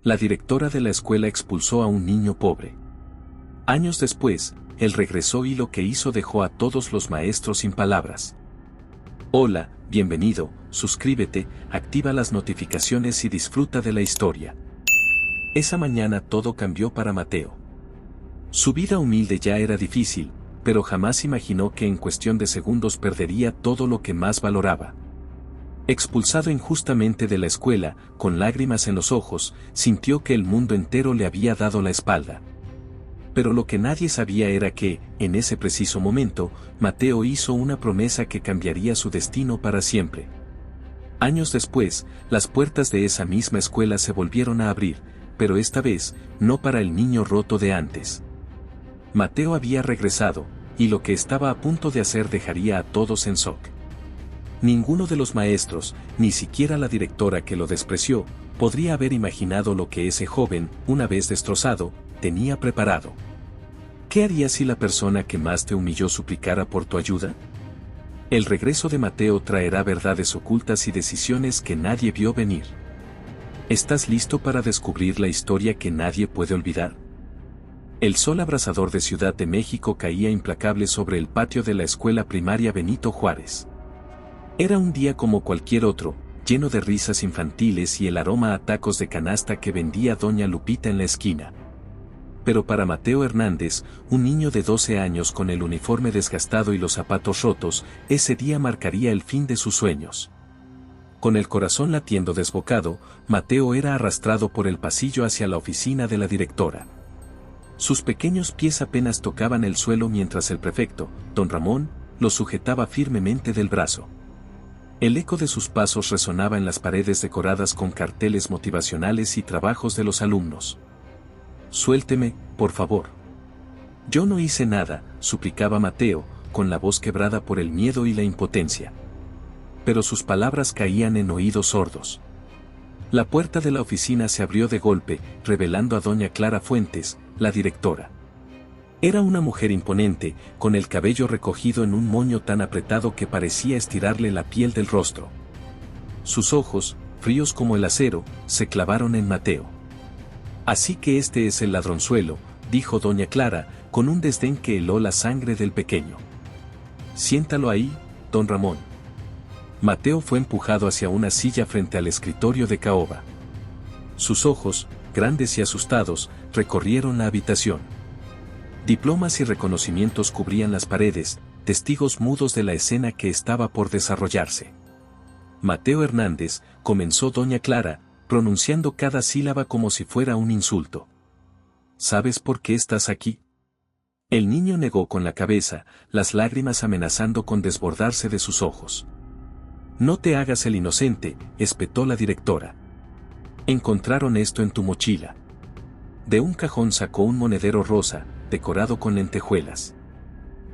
La directora de la escuela expulsó a un niño pobre. Años después, él regresó y lo que hizo dejó a todos los maestros sin palabras. Hola, bienvenido, suscríbete, activa las notificaciones y disfruta de la historia. Esa mañana todo cambió para Mateo. Su vida humilde ya era difícil, pero jamás imaginó que en cuestión de segundos perdería todo lo que más valoraba. Expulsado injustamente de la escuela, con lágrimas en los ojos, sintió que el mundo entero le había dado la espalda. Pero lo que nadie sabía era que, en ese preciso momento, Mateo hizo una promesa que cambiaría su destino para siempre. Años después, las puertas de esa misma escuela se volvieron a abrir, pero esta vez, no para el niño roto de antes. Mateo había regresado, y lo que estaba a punto de hacer dejaría a todos en shock. Ninguno de los maestros, ni siquiera la directora que lo despreció, podría haber imaginado lo que ese joven, una vez destrozado, tenía preparado. ¿Qué harías si la persona que más te humilló suplicara por tu ayuda? El regreso de Mateo traerá verdades ocultas y decisiones que nadie vio venir. ¿Estás listo para descubrir la historia que nadie puede olvidar? El sol abrasador de Ciudad de México caía implacable sobre el patio de la escuela primaria Benito Juárez. Era un día como cualquier otro, lleno de risas infantiles y el aroma a tacos de canasta que vendía doña Lupita en la esquina. Pero para Mateo Hernández, un niño de 12 años con el uniforme desgastado y los zapatos rotos, ese día marcaría el fin de sus sueños. Con el corazón latiendo desbocado, Mateo era arrastrado por el pasillo hacia la oficina de la directora. Sus pequeños pies apenas tocaban el suelo mientras el prefecto, don Ramón, lo sujetaba firmemente del brazo. El eco de sus pasos resonaba en las paredes decoradas con carteles motivacionales y trabajos de los alumnos. «Suélteme, por favor». «Yo no hice nada», suplicaba Mateo, con la voz quebrada por el miedo y la impotencia. Pero sus palabras caían en oídos sordos. La puerta de la oficina se abrió de golpe, revelando a doña Clara Fuentes, la directora. Era una mujer imponente, con el cabello recogido en un moño tan apretado que parecía estirarle la piel del rostro. Sus ojos, fríos como el acero, se clavaron en Mateo. «Así que este es el ladronzuelo», dijo doña Clara, con un desdén que heló la sangre del pequeño. «Siéntalo ahí, don Ramón». Mateo fue empujado hacia una silla frente al escritorio de caoba. Sus ojos, grandes y asustados, recorrieron la habitación. Diplomas y reconocimientos cubrían las paredes, testigos mudos de la escena que estaba por desarrollarse. «Mateo Hernández», comenzó doña Clara, pronunciando cada sílaba como si fuera un insulto. «¿Sabes por qué estás aquí?». El niño negó con la cabeza, las lágrimas amenazando con desbordarse de sus ojos. «No te hagas el inocente», espetó la directora. «Encontraron esto en tu mochila». De un cajón sacó un monedero rosa, decorado con lentejuelas.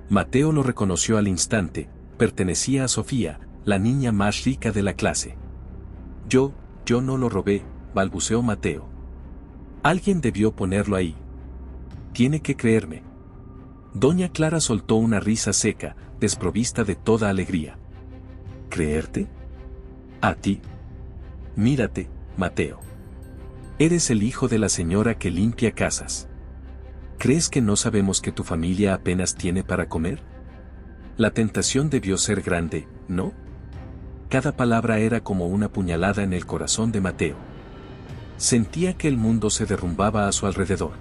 Mateo lo reconoció al instante, pertenecía a Sofía, la niña más rica de la clase. Yo no lo robé», balbuceó Mateo. «Alguien debió ponerlo ahí. Tiene que creerme». Doña Clara soltó una risa seca, desprovista de toda alegría. «¿Creerte? ¿A ti? Mírate, Mateo. Eres el hijo de la señora que limpia casas. ¿Crees que no sabemos que tu familia apenas tiene para comer? La tentación debió ser grande, ¿no?». Cada palabra era como una puñalada en el corazón de Mateo. Sentía que el mundo se derrumbaba a su alrededor.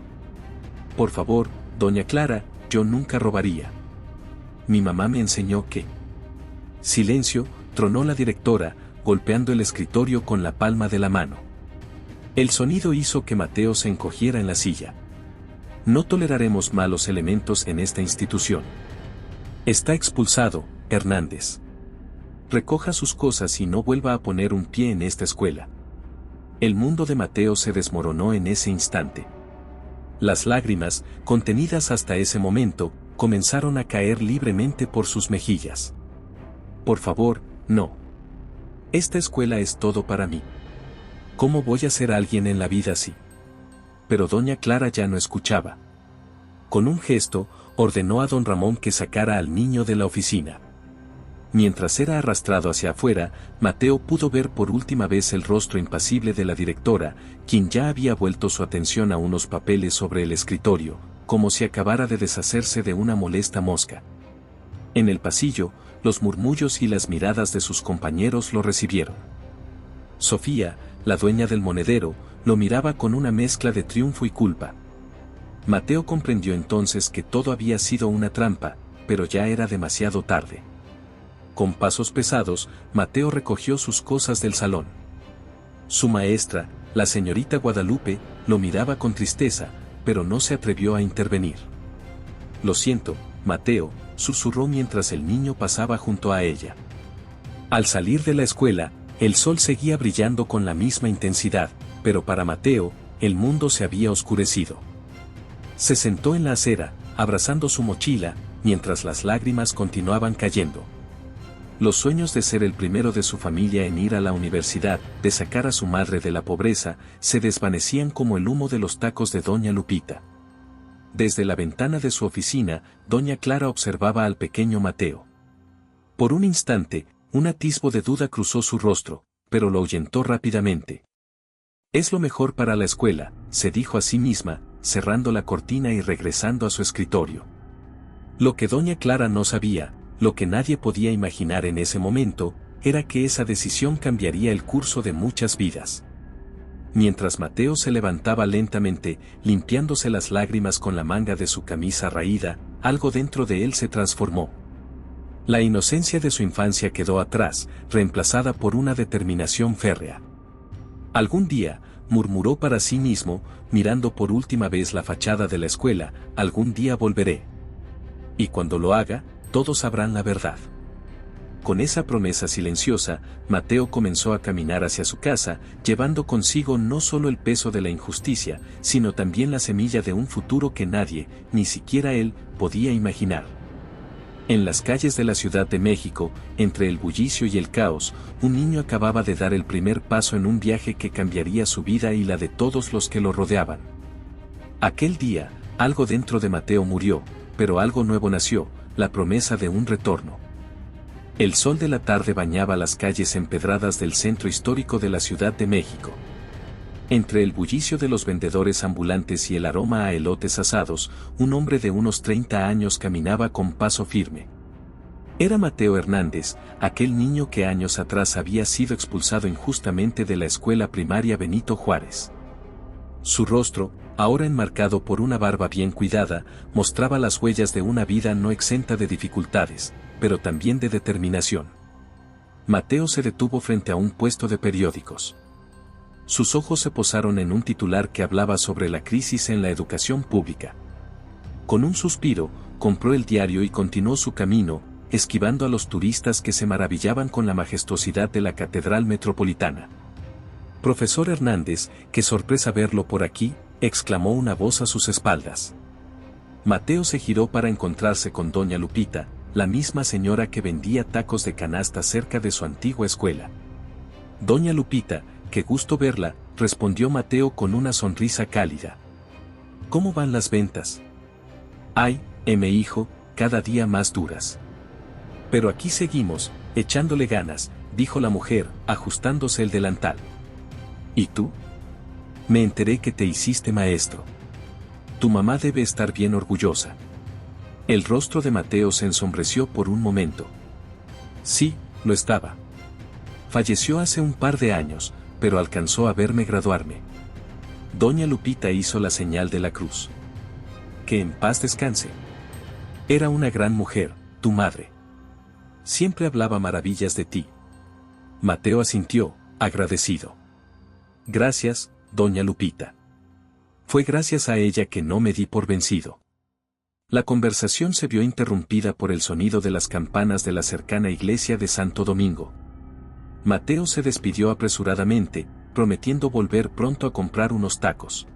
«Por favor, doña Clara, yo nunca robaría. Mi mamá me enseñó que…». «Silencio», tronó la directora, golpeando el escritorio con la palma de la mano. El sonido hizo que Mateo se encogiera en la silla. «No toleraremos malos elementos en esta institución. Está expulsado, Hernández. Recoja sus cosas y no vuelva a poner un pie en esta escuela». El mundo de Mateo se desmoronó en ese instante. Las lágrimas, contenidas hasta ese momento, comenzaron a caer libremente por sus mejillas. «Por favor, no. Esta escuela es todo para mí. ¿Cómo voy a ser alguien en la vida así?». Pero doña Clara ya no escuchaba. Con un gesto, ordenó a don Ramón que sacara al niño de la oficina. Mientras era arrastrado hacia afuera, Mateo pudo ver por última vez el rostro impasible de la directora, quien ya había vuelto su atención a unos papeles sobre el escritorio, como si acabara de deshacerse de una molesta mosca. En el pasillo, los murmullos y las miradas de sus compañeros lo recibieron. Sofía, la dueña del monedero, lo miraba con una mezcla de triunfo y culpa. Mateo comprendió entonces que todo había sido una trampa, pero ya era demasiado tarde. Con pasos pesados, Mateo recogió sus cosas del salón. Su maestra, la señorita Guadalupe, lo miraba con tristeza, pero no se atrevió a intervenir. «Lo siento, Mateo», susurró mientras el niño pasaba junto a ella. Al salir de la escuela, el sol seguía brillando con la misma intensidad, pero para Mateo, el mundo se había oscurecido. Se sentó en la acera, abrazando su mochila, mientras las lágrimas continuaban cayendo. Los sueños de ser el primero de su familia en ir a la universidad, de sacar a su madre de la pobreza, se desvanecían como el humo de los tacos de doña Lupita. Desde la ventana de su oficina, doña Clara observaba al pequeño Mateo. Por un instante, un atisbo de duda cruzó su rostro, pero lo ahuyentó rápidamente. «Es lo mejor para la escuela», se dijo a sí misma, cerrando la cortina y regresando a su escritorio. Lo que doña Clara no sabía, lo que nadie podía imaginar en ese momento, era que esa decisión cambiaría el curso de muchas vidas. Mientras Mateo se levantaba lentamente, limpiándose las lágrimas con la manga de su camisa raída, algo dentro de él se transformó. La inocencia de su infancia quedó atrás, reemplazada por una determinación férrea. «Algún día», murmuró para sí mismo, mirando por última vez la fachada de la escuela, «algún día volveré. Y cuando lo haga, todos sabrán la verdad». Con esa promesa silenciosa, Mateo comenzó a caminar hacia su casa, llevando consigo no solo el peso de la injusticia, sino también la semilla de un futuro que nadie, ni siquiera él, podía imaginar. En las calles de la Ciudad de México, entre el bullicio y el caos, un niño acababa de dar el primer paso en un viaje que cambiaría su vida y la de todos los que lo rodeaban. Aquel día, algo dentro de Mateo murió, pero algo nuevo nació, la promesa de un retorno. El sol de la tarde bañaba las calles empedradas del centro histórico de la Ciudad de México. Entre el bullicio de los vendedores ambulantes y el aroma a elotes asados, un hombre de unos 30 años caminaba con paso firme. Era Mateo Hernández, aquel niño que años atrás había sido expulsado injustamente de la escuela primaria Benito Juárez. Su rostro, ahora enmarcado por una barba bien cuidada, mostraba las huellas de una vida no exenta de dificultades, pero también de determinación. Mateo se detuvo frente a un puesto de periódicos. Sus ojos se posaron en un titular que hablaba sobre la crisis en la educación pública. Con un suspiro, compró el diario y continuó su camino, esquivando a los turistas que se maravillaban con la majestuosidad de la Catedral Metropolitana. «Profesor Hernández, qué sorpresa verlo por aquí», exclamó una voz a sus espaldas. Mateo se giró para encontrarse con doña Lupita, la misma señora que vendía tacos de canasta cerca de su antigua escuela. «Doña Lupita, qué gusto verla», respondió Mateo con una sonrisa cálida. «¿Cómo van las ventas?» «Ay, hijo, cada día más duras. Pero aquí seguimos, echándole ganas», dijo la mujer, ajustándose el delantal. «¿Y tú?» «Me enteré que te hiciste maestro. Tu mamá debe estar bien orgullosa». El rostro de Mateo se ensombreció por un momento. «Sí, lo estaba. Falleció hace un par de años, pero alcanzó a verme graduarme». Doña Lupita hizo la señal de la cruz. «Que en paz descanse. Era una gran mujer, tu madre. Siempre hablaba maravillas de ti». Mateo asintió, agradecido. «Gracias, doña Lupita. Fue gracias a ella que no me di por vencido». La conversación se vio interrumpida por el sonido de las campanas de la cercana iglesia de Santo Domingo. Mateo se despidió apresuradamente, prometiendo volver pronto a comprar unos tacos.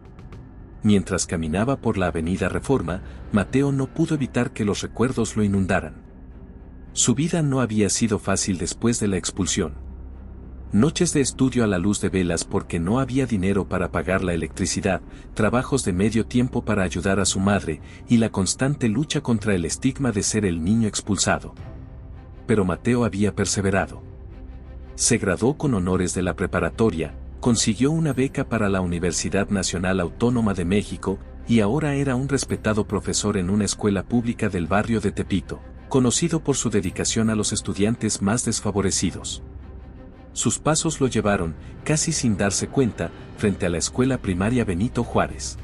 Mientras caminaba por la avenida Reforma, Mateo no pudo evitar que los recuerdos lo inundaran. Su vida no había sido fácil después de la expulsión. Noches de estudio a la luz de velas porque no había dinero para pagar la electricidad, trabajos de medio tiempo para ayudar a su madre, y la constante lucha contra el estigma de ser el niño expulsado. pero Mateo había perseverado. Se graduó con honores de la preparatoria, consiguió una beca para la Universidad Nacional Autónoma de México, y ahora era un respetado profesor en una escuela pública del barrio de Tepito, conocido por su dedicación a los estudiantes más desfavorecidos. Sus pasos lo llevaron, casi sin darse cuenta, frente a la escuela primaria Benito Juárez.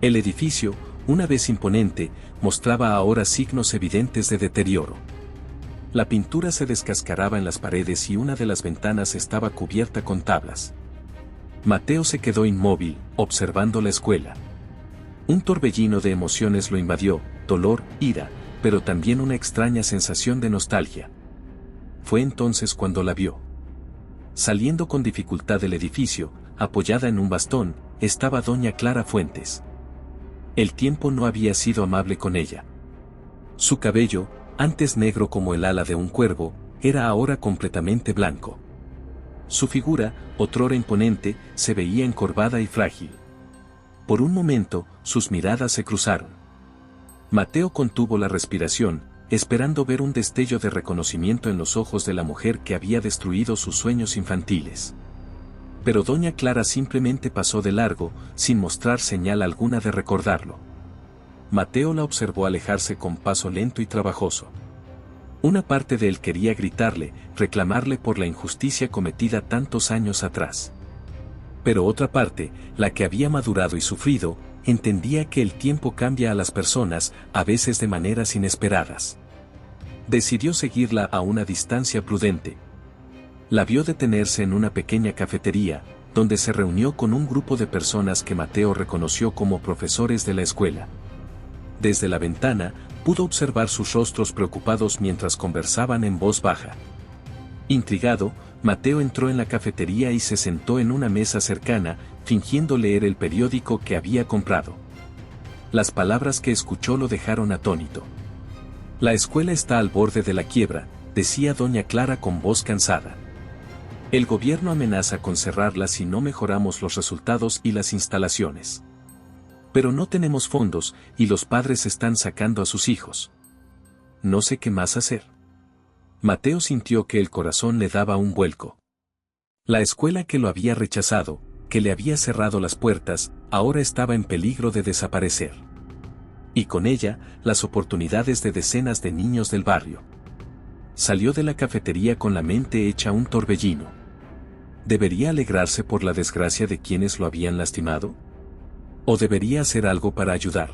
El edificio, una vez imponente, mostraba ahora signos evidentes de deterioro. La pintura se descascaraba en las paredes y una de las ventanas estaba cubierta con tablas. Mateo se quedó inmóvil, observando la escuela. Un torbellino de emociones lo invadió, dolor, ira, pero también una extraña sensación de nostalgia. Fue entonces cuando la vio. Saliendo con dificultad del edificio, apoyada en un bastón, estaba doña Clara Fuentes. El tiempo no había sido amable con ella. Su cabello, antes negro como el ala de un cuervo, era ahora completamente blanco. Su figura, otrora imponente, se veía encorvada y frágil. Por un momento, sus miradas se cruzaron. Mateo contuvo la respiración, esperando ver un destello de reconocimiento en los ojos de la mujer que había destruido sus sueños infantiles. Pero doña Clara simplemente pasó de largo, sin mostrar señal alguna de recordarlo. Mateo la observó alejarse con paso lento y trabajoso. Una parte de él quería gritarle, reclamarle por la injusticia cometida tantos años atrás. Pero otra parte, la que había madurado y sufrido, entendía que el tiempo cambia a las personas, a veces de maneras inesperadas. Decidió seguirla a una distancia prudente. La vio detenerse en una pequeña cafetería, donde se reunió con un grupo de personas que Mateo reconoció como profesores de la escuela. Desde la ventana, pudo observar sus rostros preocupados mientras conversaban en voz baja. Intrigado, Mateo entró en la cafetería y se sentó en una mesa cercana, fingiendo leer el periódico que había comprado. Las palabras que escuchó lo dejaron atónito. La escuela está al borde de la quiebra, decía doña Clara con voz cansada. El gobierno amenaza con cerrarla si no mejoramos los resultados y las instalaciones. Pero no tenemos fondos, y los padres están sacando a sus hijos. No sé qué más hacer. Mateo sintió que el corazón le daba un vuelco. La escuela que lo había rechazado, que le había cerrado las puertas, ahora estaba en peligro de desaparecer. Y con ella, las oportunidades de decenas de niños del barrio. Salió de la cafetería con la mente hecha un torbellino. ¿Debería alegrarse por la desgracia de quienes lo habían lastimado? ¿O debería hacer algo para ayudar?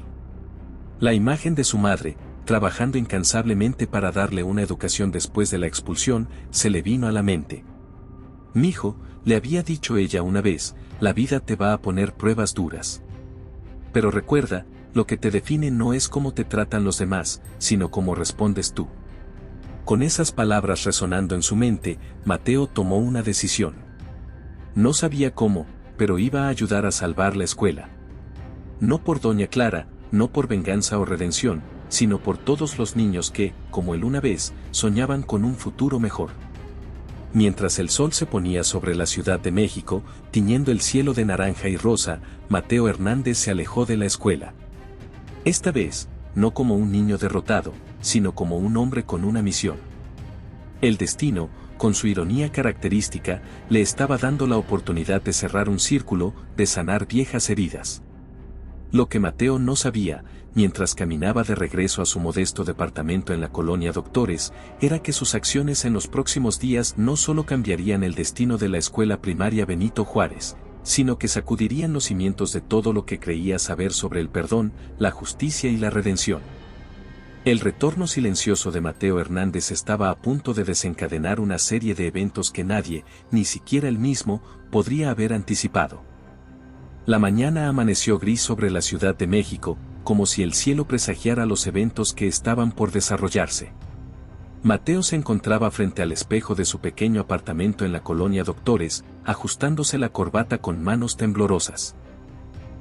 La imagen de su madre, trabajando incansablemente para darle una educación después de la expulsión, se le vino a la mente. «Mijo», le había dicho ella una vez, «la vida te va a poner pruebas duras. Pero recuerda, lo que te define no es cómo te tratan los demás, sino cómo respondes tú». Con esas palabras resonando en su mente, Mateo tomó una decisión. No sabía cómo, pero iba a ayudar a salvar la escuela. No por doña Clara, no por venganza o redención, sino por todos los niños que, como él una vez, soñaban con un futuro mejor. Mientras el sol se ponía sobre la Ciudad de México, tiñendo el cielo de naranja y rosa, Mateo Hernández se alejó de la escuela. Esta vez, no como un niño derrotado, sino como un hombre con una misión. El destino, con su ironía característica, le estaba dando la oportunidad de cerrar un círculo, de sanar viejas heridas. Lo que Mateo no sabía, mientras caminaba de regreso a su modesto departamento en la colonia Doctores, era que sus acciones en los próximos días no solo cambiarían el destino de la escuela primaria Benito Juárez, sino que sacudirían los cimientos de todo lo que creía saber sobre el perdón, la justicia y la redención. El retorno silencioso de Mateo Hernández estaba a punto de desencadenar una serie de eventos que nadie, ni siquiera él mismo, podría haber anticipado. La mañana amaneció gris sobre la Ciudad de México, como si el cielo presagiara los eventos que estaban por desarrollarse. Mateo se encontraba frente al espejo de su pequeño apartamento en la colonia Doctores, ajustándose la corbata con manos temblorosas.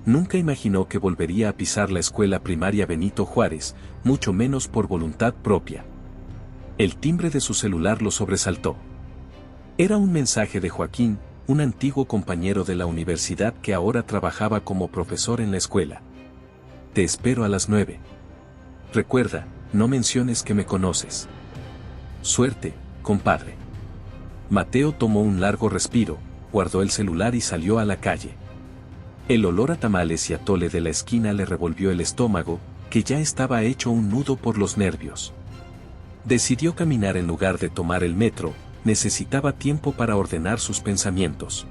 Nunca imaginó que volvería a pisar la escuela primaria Benito Juárez, mucho menos por voluntad propia. El timbre de su celular lo sobresaltó. Era un mensaje de Joaquín, un antiguo compañero de la universidad que ahora trabajaba como profesor en la escuela. «Te espero a las 9. Recuerda, no menciones que me conoces». Suerte, compadre. Mateo tomó un largo respiro, guardó el celular y salió a la calle. El olor a tamales y atole de la esquina le revolvió el estómago, que ya estaba hecho un nudo por los nervios. Decidió caminar en lugar de tomar el metro, necesitaba tiempo para ordenar sus pensamientos.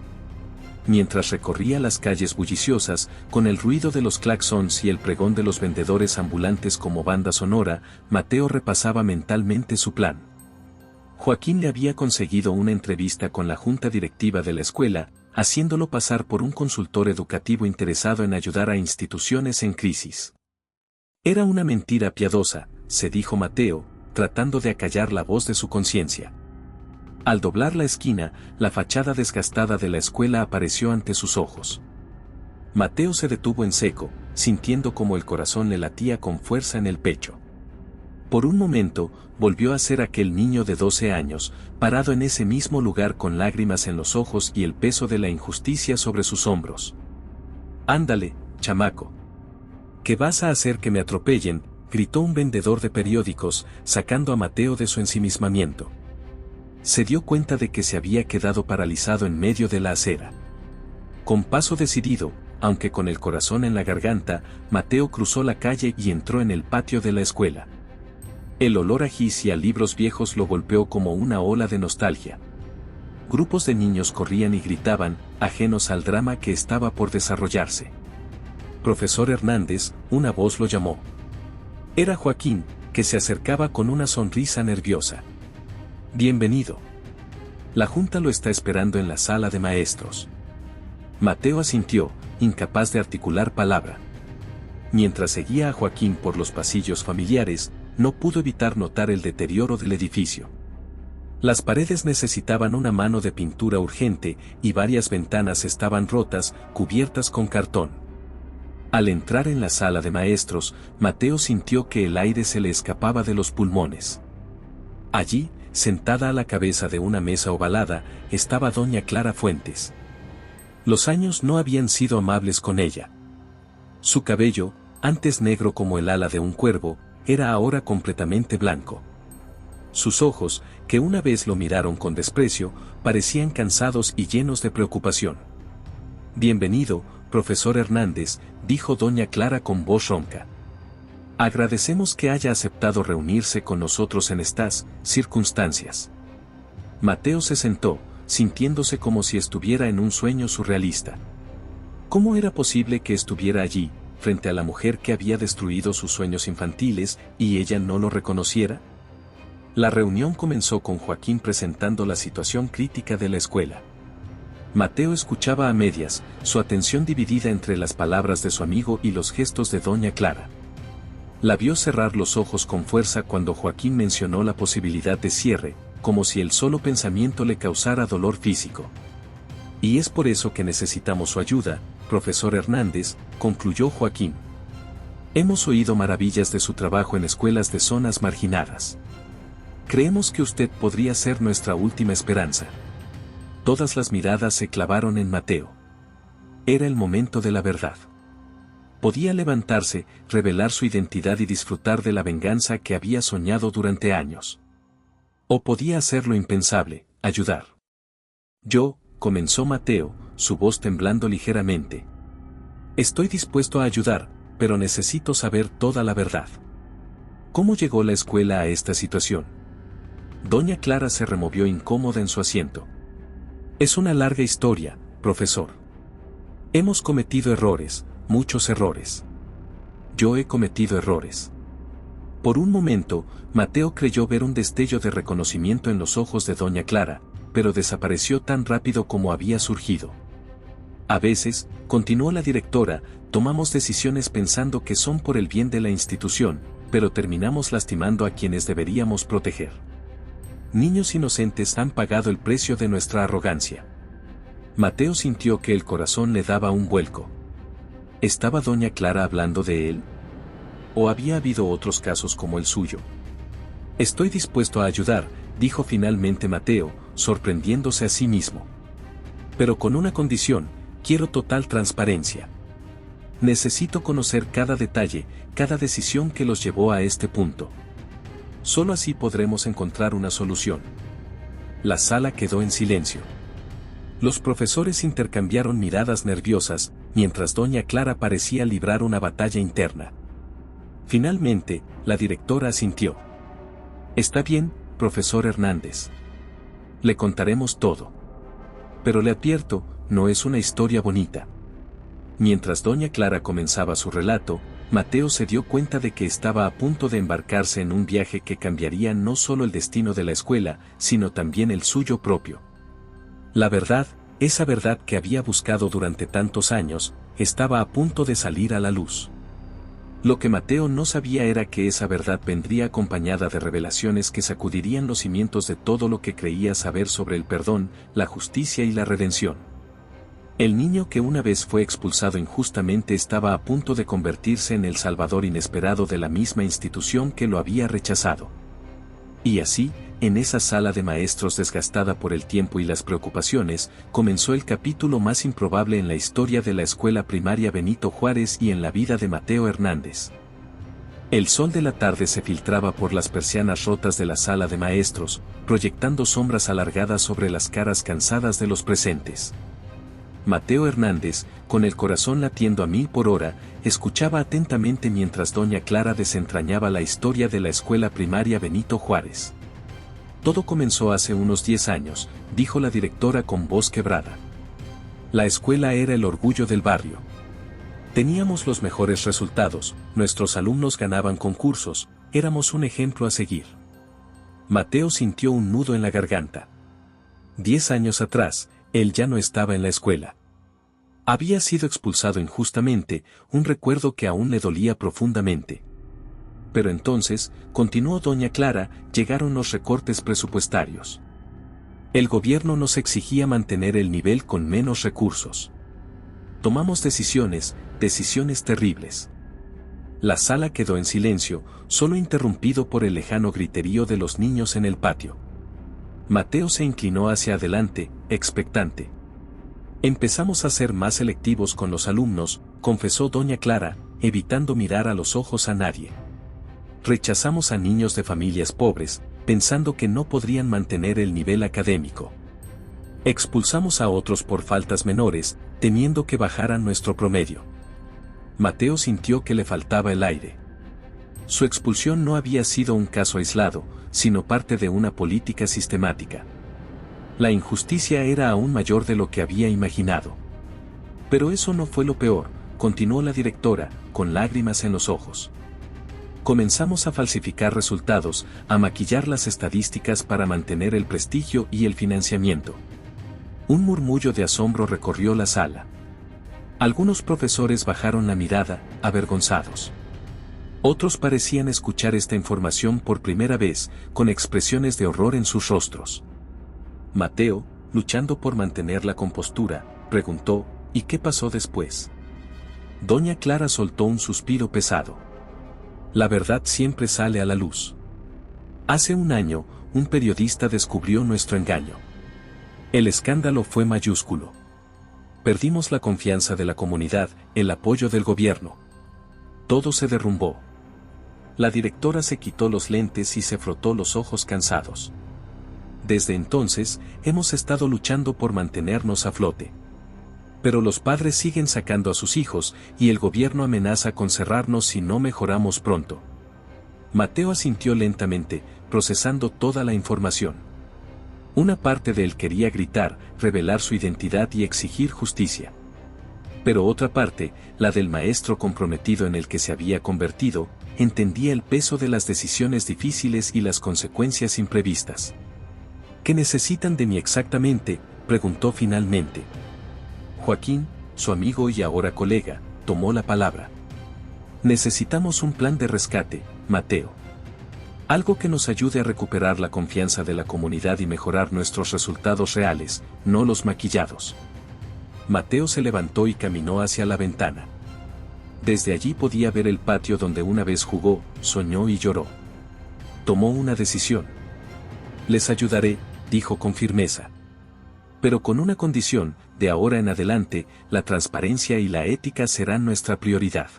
Mientras recorría las calles bulliciosas, con el ruido de los claxons y el pregón de los vendedores ambulantes como banda sonora, Mateo repasaba mentalmente su plan. Joaquín le había conseguido una entrevista con la junta directiva de la escuela, haciéndolo pasar por un consultor educativo interesado en ayudar a instituciones en crisis. Era una mentira piadosa, se dijo Mateo, tratando de acallar la voz de su conciencia. Al doblar la esquina, la fachada desgastada de la escuela apareció ante sus ojos. Mateo se detuvo en seco, sintiendo como el corazón le latía con fuerza en el pecho. Por un momento, volvió a ser aquel niño de 12 años, parado en ese mismo lugar con lágrimas en los ojos y el peso de la injusticia sobre sus hombros. «Ándale, chamaco. ¿Qué vas a hacer que me atropellen?», gritó un vendedor de periódicos, sacando a Mateo de su ensimismamiento. Se dio cuenta de que se había quedado paralizado en medio de la acera. Con paso decidido, aunque con el corazón en la garganta, Mateo cruzó la calle y entró en el patio de la escuela. El olor a gis y a libros viejos lo golpeó como una ola de nostalgia. Grupos de niños corrían y gritaban, ajenos al drama que estaba por desarrollarse. «Profesor Hernández», una voz lo llamó. Era Joaquín, que se acercaba con una sonrisa nerviosa. «Bienvenido. La junta lo está esperando en la sala de maestros». Mateo asintió, incapaz de articular palabra. Mientras seguía a Joaquín por los pasillos familiares, no pudo evitar notar el deterioro del edificio. Las paredes necesitaban una mano de pintura urgente y varias ventanas estaban rotas, cubiertas con cartón. Al entrar en la sala de maestros, Mateo sintió que el aire se le escapaba de los pulmones. Allí, sentada a la cabeza de una mesa ovalada, estaba doña Clara Fuentes. Los años no habían sido amables con ella. Su cabello, antes negro como el ala de un cuervo, era ahora completamente blanco. Sus ojos, que una vez lo miraron con desprecio, parecían cansados y llenos de preocupación. «Bienvenido, profesor Hernández», dijo doña Clara con voz ronca. «Agradecemos que haya aceptado reunirse con nosotros en estas circunstancias». Mateo se sentó, sintiéndose como si estuviera en un sueño surrealista. ¿Cómo era posible que estuviera allí, frente a la mujer que había destruido sus sueños infantiles, y ella no lo reconociera? La reunión comenzó con Joaquín presentando la situación crítica de la escuela. Mateo escuchaba a medias, su atención dividida entre las palabras de su amigo y los gestos de doña Clara. La vio cerrar los ojos con fuerza cuando Joaquín mencionó la posibilidad de cierre, como si el solo pensamiento le causara dolor físico. «Y es por eso que necesitamos su ayuda, profesor Hernández», concluyó Joaquín. «Hemos oído maravillas de su trabajo en escuelas de zonas marginadas. Creemos que usted podría ser nuestra última esperanza». Todas las miradas se clavaron en Mateo. Era el momento de la verdad. Podía levantarse, revelar su identidad y disfrutar de la venganza que había soñado durante años. O podía hacer lo impensable, ayudar. «Yo», comenzó Mateo, su voz temblando ligeramente. «Estoy dispuesto a ayudar, pero necesito saber toda la verdad. ¿Cómo llegó la escuela a esta situación?». Doña Clara se removió incómoda en su asiento. «Es una larga historia, profesor. Hemos cometido errores, muchos errores. Yo he cometido errores». Por un momento, Mateo creyó ver un destello de reconocimiento en los ojos de doña Clara, pero desapareció tan rápido como había surgido. «A veces», continuó la directora, «tomamos decisiones pensando que son por el bien de la institución, pero terminamos lastimando a quienes deberíamos proteger. Niños inocentes han pagado el precio de nuestra arrogancia». Mateo sintió que el corazón le daba un vuelco. ¿Estaba doña Clara hablando de él? ¿O había habido otros casos como el suyo? «Estoy dispuesto a ayudar», dijo finalmente Mateo, sorprendiéndose a sí mismo. «Pero con una condición, quiero total transparencia. Necesito conocer cada detalle, cada decisión que los llevó a este punto. Solo así podremos encontrar una solución. La sala quedó en silencio. Los profesores intercambiaron miradas nerviosas, mientras doña Clara parecía librar una batalla interna. Finalmente, la directora asintió. Está bien, profesor Hernández. Le contaremos todo. Pero le advierto, no es una historia bonita. Mientras doña Clara comenzaba su relato, Mateo se dio cuenta de que estaba a punto de embarcarse en un viaje que cambiaría no solo el destino de la escuela, sino también el suyo propio. La verdad, esa verdad que había buscado durante tantos años, estaba a punto de salir a la luz. Lo que Mateo no sabía era que esa verdad vendría acompañada de revelaciones que sacudirían los cimientos de todo lo que creía saber sobre el perdón, la justicia y la redención. El niño que una vez fue expulsado injustamente estaba a punto de convertirse en el salvador inesperado de la misma institución que lo había rechazado. Y así, en esa sala de maestros desgastada por el tiempo y las preocupaciones, comenzó el capítulo más improbable en la historia de la escuela primaria Benito Juárez y en la vida de Mateo Hernández. El sol de la tarde se filtraba por las persianas rotas de la sala de maestros, proyectando sombras alargadas sobre las caras cansadas de los presentes. Mateo Hernández, con el corazón latiendo a 1000 por hora, escuchaba atentamente mientras doña Clara desentrañaba la historia de la escuela primaria Benito Juárez. Todo comenzó hace unos 10 años, dijo la directora con voz quebrada. La escuela era el orgullo del barrio. Teníamos los mejores resultados, nuestros alumnos ganaban concursos, éramos un ejemplo a seguir. Mateo sintió un nudo en la garganta. 10 años atrás, él ya no estaba en la escuela. Había sido expulsado injustamente, un recuerdo que aún le dolía profundamente. Pero entonces, continuó doña Clara, llegaron los recortes presupuestarios. El gobierno nos exigía mantener el nivel con menos recursos. Tomamos decisiones terribles. La sala quedó en silencio, solo interrumpido por el lejano griterío de los niños en el patio. Mateo se inclinó hacia adelante, expectante. Empezamos a ser más selectivos con los alumnos, confesó doña Clara, evitando mirar a los ojos a nadie. Rechazamos a niños de familias pobres, pensando que no podrían mantener el nivel académico. Expulsamos a otros por faltas menores, temiendo que bajaran nuestro promedio. Mateo sintió que le faltaba el aire. Su expulsión no había sido un caso aislado, sino parte de una política sistemática. La injusticia era aún mayor de lo que había imaginado. Pero eso no fue lo peor, continuó la directora, con lágrimas en los ojos. Comenzamos a falsificar resultados, a maquillar las estadísticas para mantener el prestigio y el financiamiento. Un murmullo de asombro recorrió la sala. Algunos profesores bajaron la mirada, avergonzados. Otros parecían escuchar esta información por primera vez, con expresiones de horror en sus rostros. Mateo, luchando por mantener la compostura, preguntó, ¿y qué pasó después? Doña Clara soltó un suspiro pesado. La verdad siempre sale a la luz. Hace un año, un periodista descubrió nuestro engaño. El escándalo fue mayúsculo. Perdimos la confianza de la comunidad, el apoyo del gobierno. Todo se derrumbó. La directora se quitó los lentes y se frotó los ojos cansados. Desde entonces, hemos estado luchando por mantenernos a flote. Pero los padres siguen sacando a sus hijos, y el gobierno amenaza con cerrarnos si no mejoramos pronto. Mateo asintió lentamente, procesando toda la información. Una parte de él quería gritar, revelar su identidad y exigir justicia. Pero otra parte, la del maestro comprometido en el que se había convertido, entendía el peso de las decisiones difíciles y las consecuencias imprevistas. ¿Qué necesitan de mí exactamente?, preguntó finalmente. Joaquín, su amigo y ahora colega, tomó la palabra. Necesitamos un plan de rescate, Mateo. Algo que nos ayude a recuperar la confianza de la comunidad y mejorar nuestros resultados reales, no los maquillados. Mateo se levantó y caminó hacia la ventana. Desde allí podía ver el patio donde una vez jugó, soñó y lloró. Tomó una decisión. Les ayudaré, dijo con firmeza. Pero con una condición, de ahora en adelante, la transparencia y la ética serán nuestra prioridad.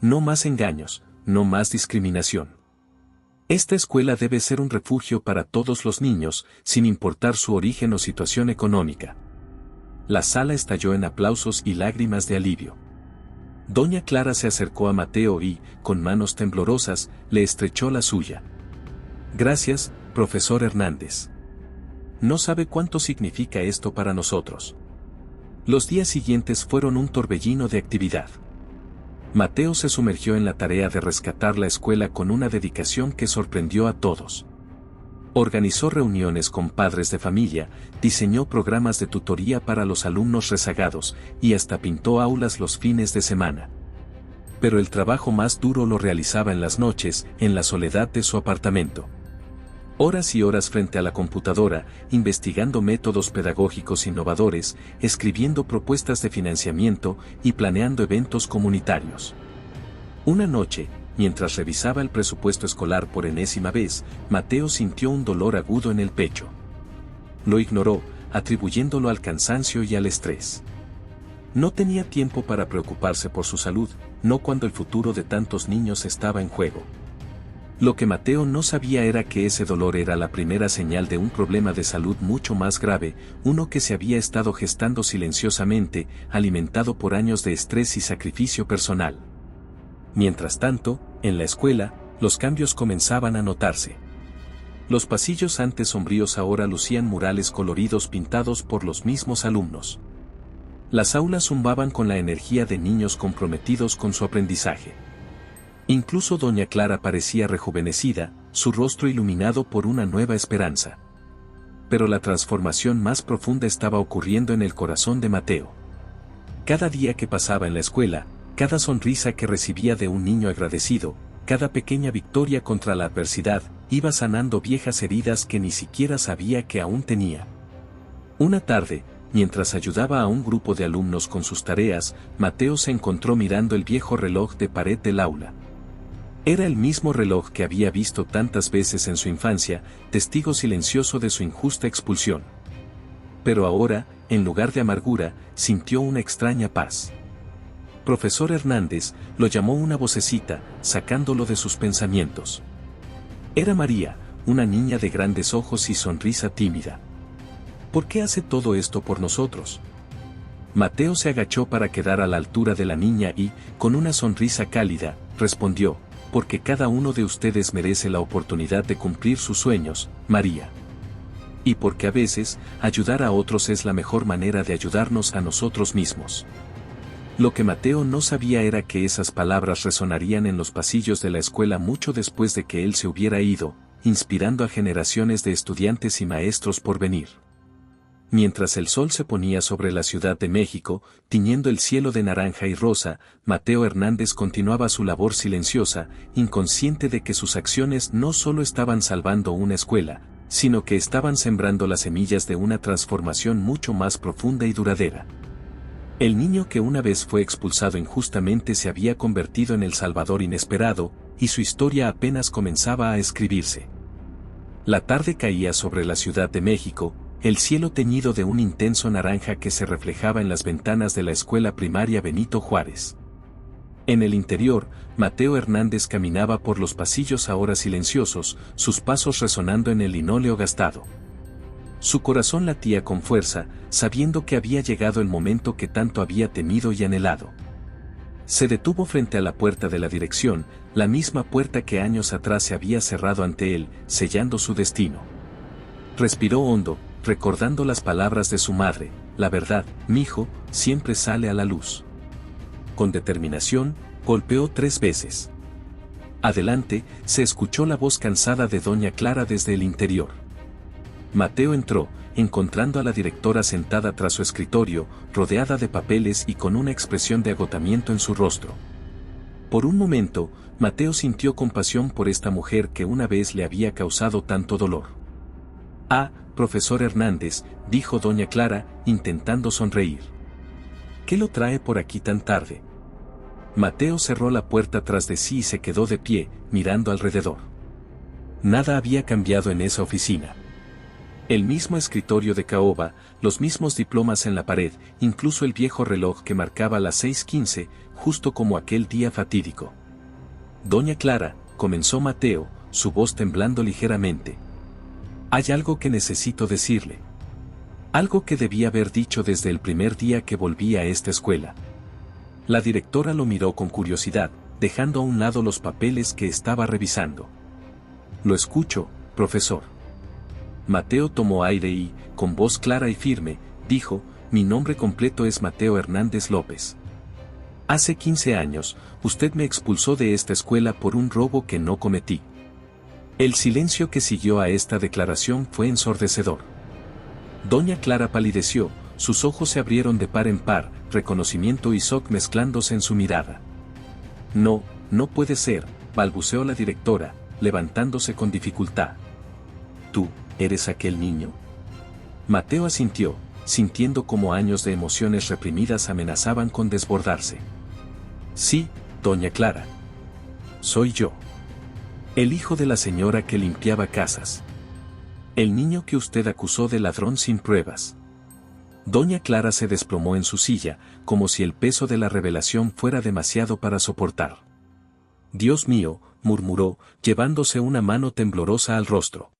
No más engaños, no más discriminación. Esta escuela debe ser un refugio para todos los niños, sin importar su origen o situación económica. La sala estalló en aplausos y lágrimas de alivio. Doña Clara se acercó a Mateo y, con manos temblorosas, le estrechó la suya. Gracias, profesor Hernández. No sabe cuánto significa esto para nosotros. Los días siguientes fueron un torbellino de actividad. Mateo se sumergió en la tarea de rescatar la escuela con una dedicación que sorprendió a todos. Organizó reuniones con padres de familia, diseñó programas de tutoría para los alumnos rezagados y hasta pintó aulas los fines de semana. Pero el trabajo más duro lo realizaba en las noches, en la soledad de su apartamento. Horas y horas frente a la computadora, investigando métodos pedagógicos innovadores, escribiendo propuestas de financiamiento y planeando eventos comunitarios. Una noche, mientras revisaba el presupuesto escolar por enésima vez, Mateo sintió un dolor agudo en el pecho. Lo ignoró, atribuyéndolo al cansancio y al estrés. No tenía tiempo para preocuparse por su salud, no cuando el futuro de tantos niños estaba en juego. Lo que Mateo no sabía era que ese dolor era la primera señal de un problema de salud mucho más grave, uno que se había estado gestando silenciosamente, alimentado por años de estrés y sacrificio personal. Mientras tanto, en la escuela, los cambios comenzaban a notarse. Los pasillos antes sombríos ahora lucían murales coloridos pintados por los mismos alumnos. Las aulas zumbaban con la energía de niños comprometidos con su aprendizaje. Incluso Doña Clara parecía rejuvenecida, su rostro iluminado por una nueva esperanza. Pero la transformación más profunda estaba ocurriendo en el corazón de Mateo. Cada día que pasaba en la escuela, cada sonrisa que recibía de un niño agradecido, cada pequeña victoria contra la adversidad, iba sanando viejas heridas que ni siquiera sabía que aún tenía. Una tarde, mientras ayudaba a un grupo de alumnos con sus tareas, Mateo se encontró mirando el viejo reloj de pared del aula. Era el mismo reloj que había visto tantas veces en su infancia, testigo silencioso de su injusta expulsión. Pero ahora, en lugar de amargura, sintió una extraña paz. Profesor Hernández, lo llamó una vocecita, sacándolo de sus pensamientos. Era María, una niña de grandes ojos y sonrisa tímida. ¿Por qué hace todo esto por nosotros? Mateo se agachó para quedar a la altura de la niña y, con una sonrisa cálida, respondió: porque cada uno de ustedes merece la oportunidad de cumplir sus sueños, María. Y porque a veces, ayudar a otros es la mejor manera de ayudarnos a nosotros mismos. Lo que Mateo no sabía era que esas palabras resonarían en los pasillos de la escuela mucho después de que él se hubiera ido, inspirando a generaciones de estudiantes y maestros por venir. Mientras el sol se ponía sobre la Ciudad de México, tiñendo el cielo de naranja y rosa, Mateo Hernández continuaba su labor silenciosa, inconsciente de que sus acciones no solo estaban salvando una escuela, sino que estaban sembrando las semillas de una transformación mucho más profunda y duradera. El niño que una vez fue expulsado injustamente se había convertido en el salvador inesperado, y su historia apenas comenzaba a escribirse. La tarde caía sobre la Ciudad de México, el cielo teñido de un intenso naranja que se reflejaba en las ventanas de la escuela primaria Benito Juárez. En el interior, Mateo Hernández caminaba por los pasillos ahora silenciosos, sus pasos resonando en el linóleo gastado. Su corazón latía con fuerza, sabiendo que había llegado el momento que tanto había temido y anhelado. Se detuvo frente a la puerta de la dirección, la misma puerta que años atrás se había cerrado ante él, sellando su destino. Respiró hondo, recordando las palabras de su madre: la verdad, mijo, siempre sale a la luz. Con determinación, golpeó 3 veces. Adelante, se escuchó la voz cansada de Doña Clara desde el interior. Mateo entró, encontrando a la directora sentada tras su escritorio, rodeada de papeles y con una expresión de agotamiento en su rostro. Por un momento, Mateo sintió compasión por esta mujer que una vez le había causado tanto dolor. «Ah, profesor Hernández», dijo Doña Clara, intentando sonreír. «¿Qué lo trae por aquí tan tarde?». Mateo cerró la puerta tras de sí y se quedó de pie, mirando alrededor. Nada había cambiado en esa oficina. El mismo escritorio de caoba, los mismos diplomas en la pared, incluso el viejo reloj que marcaba las 6:15, justo como aquel día fatídico. «Doña Clara», comenzó Mateo, su voz temblando ligeramente. Hay algo que necesito decirle. Algo que debía haber dicho desde el primer día que volví a esta escuela. La directora lo miró con curiosidad, dejando a un lado los papeles que estaba revisando. Lo escucho, profesor. Mateo tomó aire y, con voz clara y firme, dijo, mi nombre completo es Mateo Hernández López. Hace 15 años, usted me expulsó de esta escuela por un robo que no cometí. El silencio que siguió a esta declaración fue ensordecedor. Doña Clara palideció, sus ojos se abrieron de par en par, reconocimiento y shock mezclándose en su mirada. No, no puede ser, balbuceó la directora, levantándose con dificultad. ¿Tú, eres aquel niño? Mateo asintió, sintiendo como años de emociones reprimidas amenazaban con desbordarse. Sí, doña Clara. Soy yo. El hijo de la señora que limpiaba casas. El niño que usted acusó de ladrón sin pruebas. Doña Clara se desplomó en su silla, como si el peso de la revelación fuera demasiado para soportar. Dios mío, murmuró, llevándose una mano temblorosa al rostro.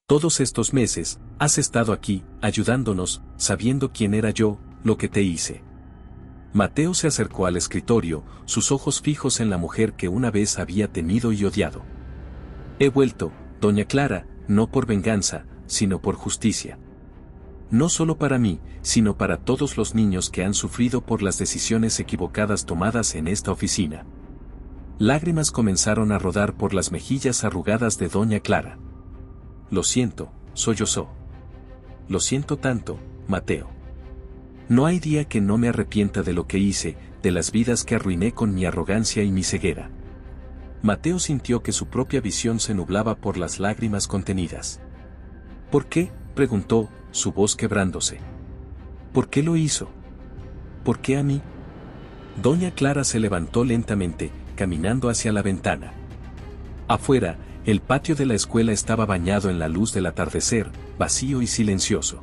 Todos estos meses, has estado aquí, ayudándonos, sabiendo quién era yo, lo que te hice. Mateo se acercó al escritorio, sus ojos fijos en la mujer que una vez había temido y odiado. He vuelto, doña Clara, no por venganza, sino por justicia. No solo para mí, sino para todos los niños que han sufrido por las decisiones equivocadas tomadas en esta oficina. Lágrimas comenzaron a rodar por las mejillas arrugadas de doña Clara. Lo siento, sollozó. Lo siento tanto, Mateo. No hay día que no me arrepienta de lo que hice, de las vidas que arruiné con mi arrogancia y mi ceguera. Mateo sintió que su propia visión se nublaba por las lágrimas contenidas. ¿Por qué?, preguntó, su voz quebrándose. ¿Por qué lo hizo? ¿Por qué a mí? Doña Clara se levantó lentamente, caminando hacia la ventana. Afuera, el patio de la escuela estaba bañado en la luz del atardecer, vacío y silencioso.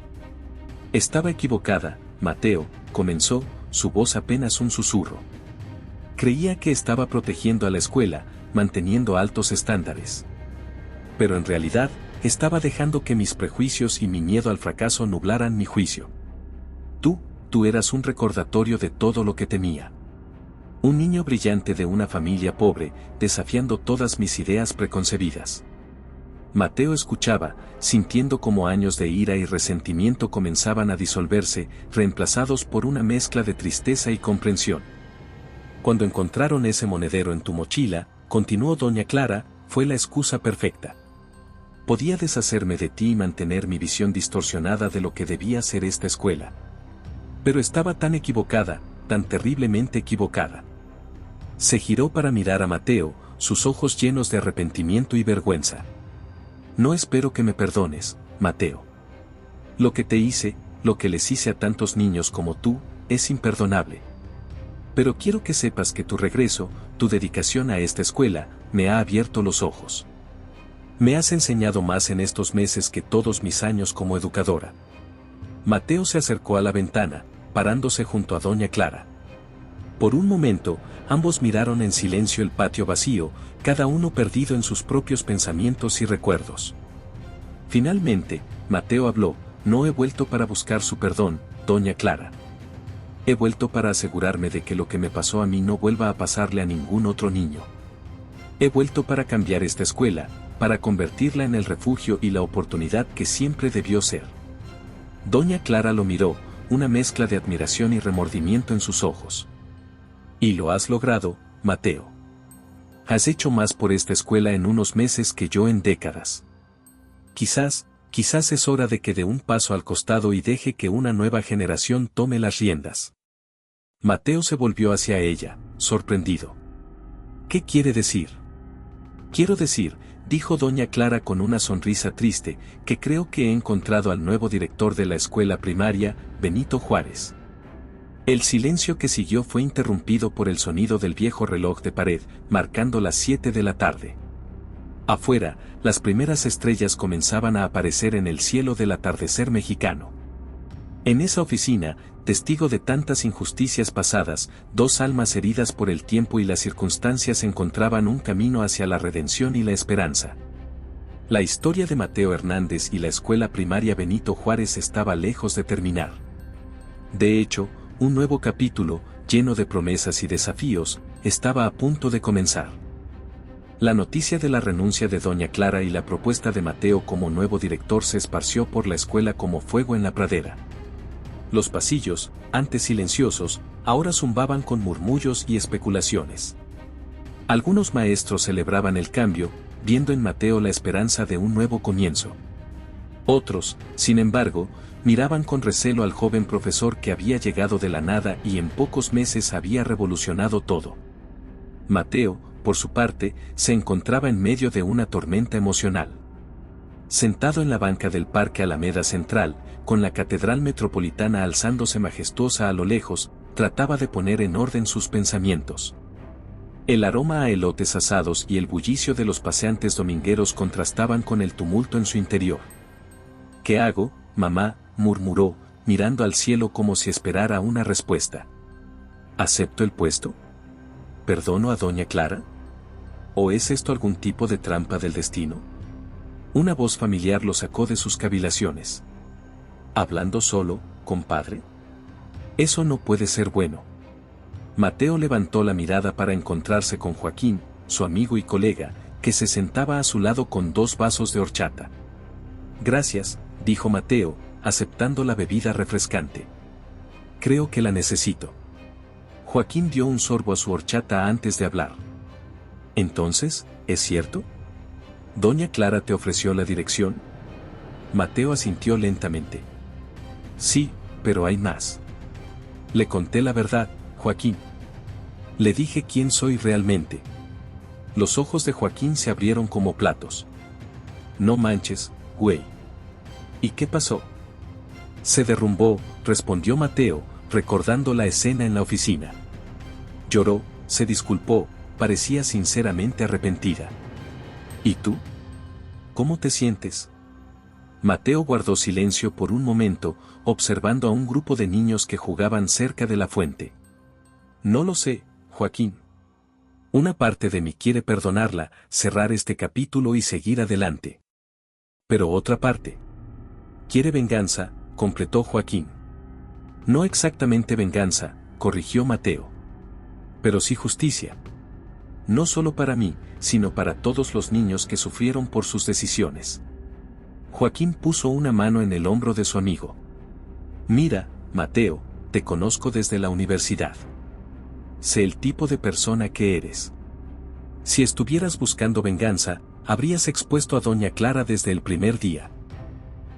Estaba equivocada, Mateo, comenzó, su voz apenas un susurro. Creía que estaba protegiendo a la escuela, manteniendo altos estándares. Pero en realidad, estaba dejando que mis prejuicios y mi miedo al fracaso nublaran mi juicio. Tú eras un recordatorio de todo lo que temía. Un niño brillante de una familia pobre, desafiando todas mis ideas preconcebidas. Mateo escuchaba, sintiendo como años de ira y resentimiento comenzaban a disolverse, reemplazados por una mezcla de tristeza y comprensión. Cuando encontraron ese monedero en tu mochila, continuó doña Clara, fue la excusa perfecta. Podía deshacerme de ti y mantener mi visión distorsionada de lo que debía ser esta escuela. Pero estaba tan equivocada, tan terriblemente equivocada. Se giró para mirar a Mateo, sus ojos llenos de arrepentimiento y vergüenza. No espero que me perdones, Mateo. Lo que te hice, lo que les hice a tantos niños como tú, es imperdonable. Pero quiero que sepas que tu regreso, tu dedicación a esta escuela, me ha abierto los ojos. Me has enseñado más en estos meses que todos mis años como educadora. Mateo se acercó a la ventana, parándose junto a doña Clara. Por un momento, ambos miraron en silencio el patio vacío, cada uno perdido en sus propios pensamientos y recuerdos. Finalmente, Mateo habló, no he vuelto para buscar su perdón, doña Clara. He vuelto para asegurarme de que lo que me pasó a mí no vuelva a pasarle a ningún otro niño. He vuelto para cambiar esta escuela, para convertirla en el refugio y la oportunidad que siempre debió ser. Doña Clara lo miró, una mezcla de admiración y remordimiento en sus ojos. Y lo has logrado, Mateo. Has hecho más por esta escuela en unos meses que yo en décadas. Quizás es hora de que dé un paso al costado y deje que una nueva generación tome las riendas. Mateo se volvió hacia ella, sorprendido. ¿Qué quiere decir? Quiero decir, dijo doña Clara con una sonrisa triste, que creo que he encontrado al nuevo director de la escuela primaria, Benito Juárez. El silencio que siguió fue interrumpido por el sonido del viejo reloj de pared, marcando las 7 de la tarde. Afuera, las primeras estrellas comenzaban a aparecer en el cielo del atardecer mexicano. En esa oficina, testigo de tantas injusticias pasadas, dos almas heridas por el tiempo y las circunstancias encontraban un camino hacia la redención y la esperanza. La historia de Mateo Hernández y la escuela primaria Benito Juárez estaba lejos de terminar. De hecho, un nuevo capítulo, lleno de promesas y desafíos, estaba a punto de comenzar. La noticia de la renuncia de doña Clara y la propuesta de Mateo como nuevo director se esparció por la escuela como fuego en la pradera. Los pasillos, antes silenciosos, ahora zumbaban con murmullos y especulaciones. Algunos maestros celebraban el cambio, viendo en Mateo la esperanza de un nuevo comienzo. Otros, sin embargo, miraban con recelo al joven profesor que había llegado de la nada y en pocos meses había revolucionado todo. Mateo, por su parte, se encontraba en medio de una tormenta emocional. Sentado en la banca del Parque Alameda Central, con la Catedral Metropolitana alzándose majestuosa a lo lejos, trataba de poner en orden sus pensamientos. El aroma a elotes asados y el bullicio de los paseantes domingueros contrastaban con el tumulto en su interior. ¿Qué hago, mamá?, murmuró, mirando al cielo como si esperara una respuesta. ¿Acepto el puesto? ¿Perdono a doña Clara? ¿O es esto algún tipo de trampa del destino? Una voz familiar lo sacó de sus cavilaciones. ¿Hablando solo, compadre? Eso no puede ser bueno. Mateo levantó la mirada para encontrarse con Joaquín, su amigo y colega, que se sentaba a su lado con 2 vasos de horchata. Gracias, dijo Mateo, aceptando la bebida refrescante. Creo que la necesito. Joaquín dio un sorbo a su horchata antes de hablar. Entonces, ¿es cierto? ¿Doña Clara te ofreció la dirección? Mateo asintió lentamente. Sí, pero hay más. Le conté la verdad, Joaquín. Le dije quién soy realmente. Los ojos de Joaquín se abrieron como platos. No manches, güey. ¿Y qué pasó? Se derrumbó, respondió Mateo, recordando la escena en la oficina. Lloró, se disculpó, parecía sinceramente arrepentida. ¿Y tú? ¿Cómo te sientes? Mateo guardó silencio por un momento, observando a un grupo de niños que jugaban cerca de la fuente. No lo sé, Joaquín. Una parte de mí quiere perdonarla, cerrar este capítulo y seguir adelante. Pero otra parte quiere venganza, completó Joaquín. No exactamente venganza, corrigió Mateo. Pero sí justicia. No solo para mí, sino para todos los niños que sufrieron por sus decisiones. Joaquín puso una mano en el hombro de su amigo. Mira, Mateo, te conozco desde la universidad. Sé el tipo de persona que eres. Si estuvieras buscando venganza, habrías expuesto a doña Clara desde el primer día.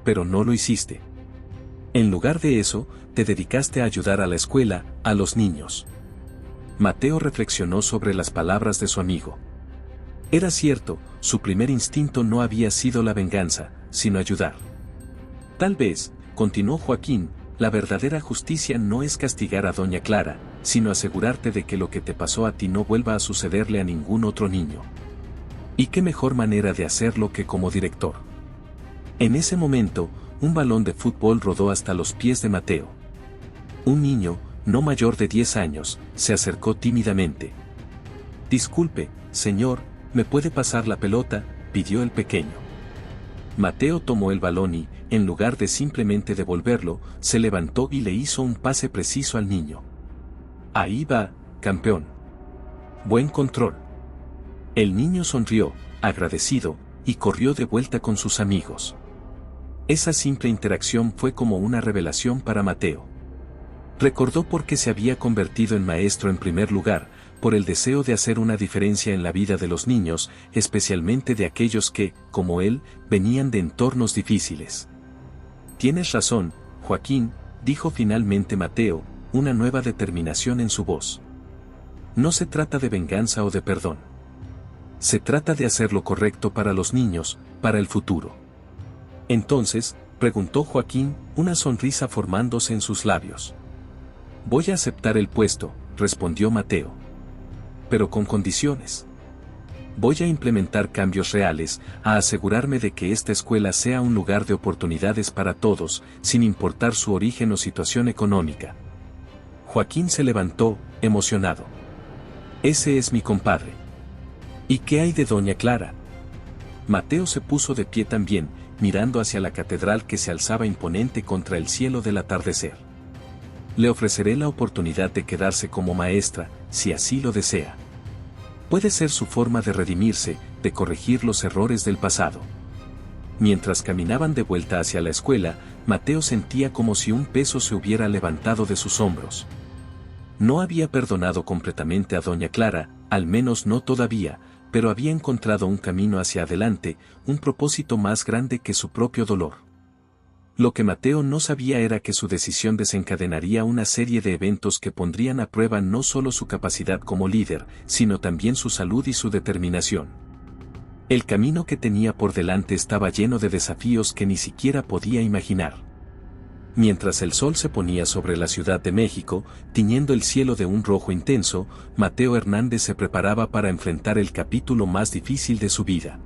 Pero no lo hiciste. En lugar de eso, te dedicaste a ayudar a la escuela, a los niños. Mateo reflexionó sobre las palabras de su amigo. Era cierto, su primer instinto no había sido la venganza, sino ayudar. Tal vez, continuó Joaquín, la verdadera justicia no es castigar a doña Clara, sino asegurarte de que lo que te pasó a ti no vuelva a sucederle a ningún otro niño. ¿Y qué mejor manera de hacerlo que como director? En ese momento, un balón de fútbol rodó hasta los pies de Mateo. Un niño, no mayor de 10 años, se acercó tímidamente. Disculpe, señor, ¿me puede pasar la pelota?, pidió el pequeño. Mateo tomó el balón y, en lugar de simplemente devolverlo, se levantó y le hizo un pase preciso al niño. Ahí va, campeón. Buen control. El niño sonrió, agradecido, y corrió de vuelta con sus amigos. Esa simple interacción fue como una revelación para Mateo. Recordó por qué se había convertido en maestro en primer lugar, por el deseo de hacer una diferencia en la vida de los niños, especialmente de aquellos que, como él, venían de entornos difíciles. Tienes razón, Joaquín, dijo finalmente Mateo, una nueva determinación en su voz. No se trata de venganza o de perdón. Se trata de hacer lo correcto para los niños, para el futuro. Entonces, preguntó Joaquín, una sonrisa formándose en sus labios. Voy a aceptar el puesto, respondió Mateo. Pero con condiciones. Voy a implementar cambios reales, a asegurarme de que esta escuela sea un lugar de oportunidades para todos, sin importar su origen o situación económica. Joaquín se levantó, emocionado. Ese es mi compadre. ¿Y qué hay de doña Clara? Mateo se puso de pie también, mirando hacia la catedral que se alzaba imponente contra el cielo del atardecer. Le ofreceré la oportunidad de quedarse como maestra, si así lo desea. Puede ser su forma de redimirse, de corregir los errores del pasado. Mientras caminaban de vuelta hacia la escuela, Mateo sentía como si un peso se hubiera levantado de sus hombros. No había perdonado completamente a doña Clara, al menos no todavía, pero había encontrado un camino hacia adelante, un propósito más grande que su propio dolor. Lo que Mateo no sabía era que su decisión desencadenaría una serie de eventos que pondrían a prueba no solo su capacidad como líder, sino también su salud y su determinación. El camino que tenía por delante estaba lleno de desafíos que ni siquiera podía imaginar. Mientras el sol se ponía sobre la Ciudad de México, tiñendo el cielo de un rojo intenso, Mateo Hernández se preparaba para enfrentar el capítulo más difícil de su vida.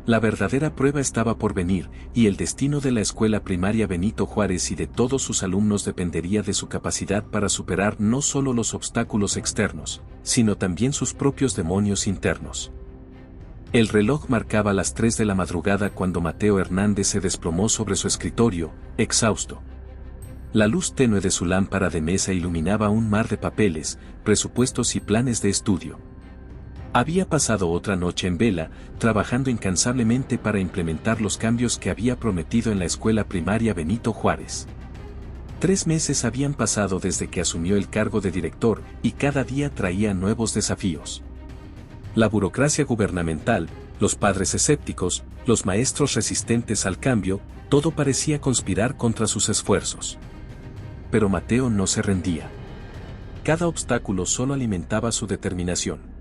La verdadera prueba estaba por venir, y el destino de la escuela primaria Benito Juárez y de todos sus alumnos dependería de su capacidad para superar no solo los obstáculos externos, sino también sus propios demonios internos. El reloj marcaba las 3 de la madrugada cuando Mateo Hernández se desplomó sobre su escritorio, exhausto. La luz tenue de su lámpara de mesa iluminaba un mar de papeles, presupuestos y planes de estudio. Había pasado otra noche en vela, trabajando incansablemente para implementar los cambios que había prometido en la escuela primaria Benito Juárez. 3 meses habían pasado desde que asumió el cargo de director y cada día traía nuevos desafíos. La burocracia gubernamental, los padres escépticos, los maestros resistentes al cambio, todo parecía conspirar contra sus esfuerzos. Pero Mateo no se rendía. Cada obstáculo solo alimentaba su determinación.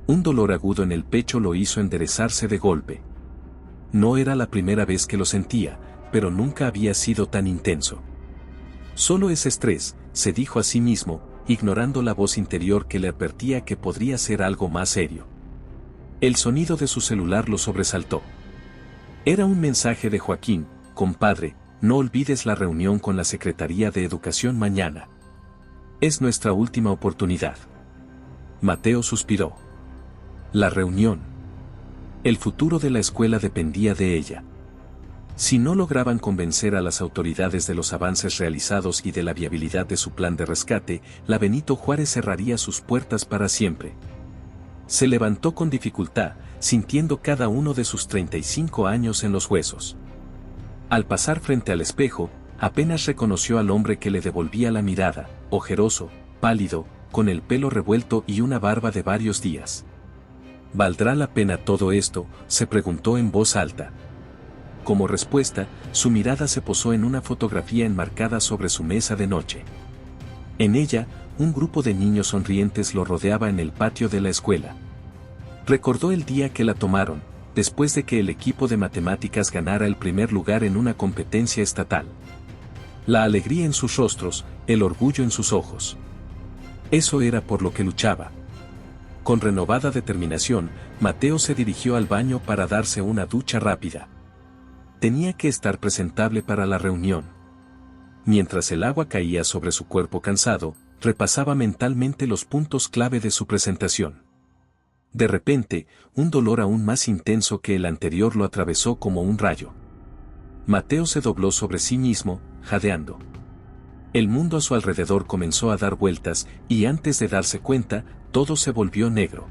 Un dolor agudo en el pecho lo hizo enderezarse de golpe. No era la primera vez que lo sentía, pero nunca había sido tan intenso. Solo es estrés, se dijo a sí mismo, ignorando la voz interior que le advertía que podría ser algo más serio. El sonido de su celular lo sobresaltó. Era un mensaje de Joaquín: compadre, no olvides la reunión con la Secretaría de Educación mañana. Es nuestra última oportunidad. Mateo suspiró. La reunión. El futuro de la escuela dependía de ella. Si no lograban convencer a las autoridades de los avances realizados y de la viabilidad de su plan de rescate, la Benito Juárez cerraría sus puertas para siempre. Se levantó con dificultad, sintiendo cada uno de sus 35 años en los huesos. Al pasar frente al espejo, apenas reconoció al hombre que le devolvía la mirada, ojeroso, pálido, con el pelo revuelto y una barba de varios días. ¿Valdrá la pena todo esto?, se preguntó en voz alta. Como respuesta, su mirada se posó en una fotografía enmarcada sobre su mesa de noche. En ella, un grupo de niños sonrientes lo rodeaba en el patio de la escuela. Recordó el día que la tomaron, después de que el equipo de matemáticas ganara el primer lugar en una competencia estatal. La alegría en sus rostros, el orgullo en sus ojos. Eso era por lo que luchaba. Con renovada determinación, Mateo se dirigió al baño para darse una ducha rápida. Tenía que estar presentable para la reunión. Mientras el agua caía sobre su cuerpo cansado, repasaba mentalmente los puntos clave de su presentación. De repente, un dolor aún más intenso que el anterior lo atravesó como un rayo. Mateo se dobló sobre sí mismo, jadeando. El mundo a su alrededor comenzó a dar vueltas, y antes de darse cuenta, todo se volvió negro.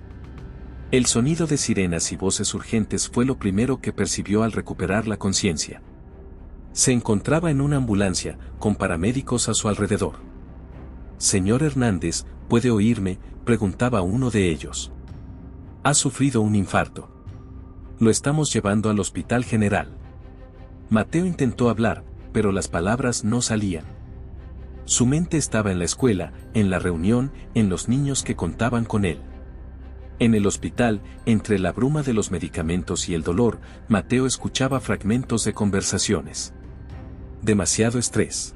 El sonido de sirenas y voces urgentes fue lo primero que percibió al recuperar la conciencia. Se encontraba en una ambulancia, con paramédicos a su alrededor. «Señor Hernández, ¿puede oírme?», preguntaba uno de ellos. «Ha sufrido un infarto. Lo estamos llevando al Hospital General». Mateo intentó hablar, pero las palabras no salían. Su mente estaba en la escuela, en la reunión, en los niños que contaban con él. En el hospital, entre la bruma de los medicamentos y el dolor, Mateo escuchaba fragmentos de conversaciones. Demasiado estrés.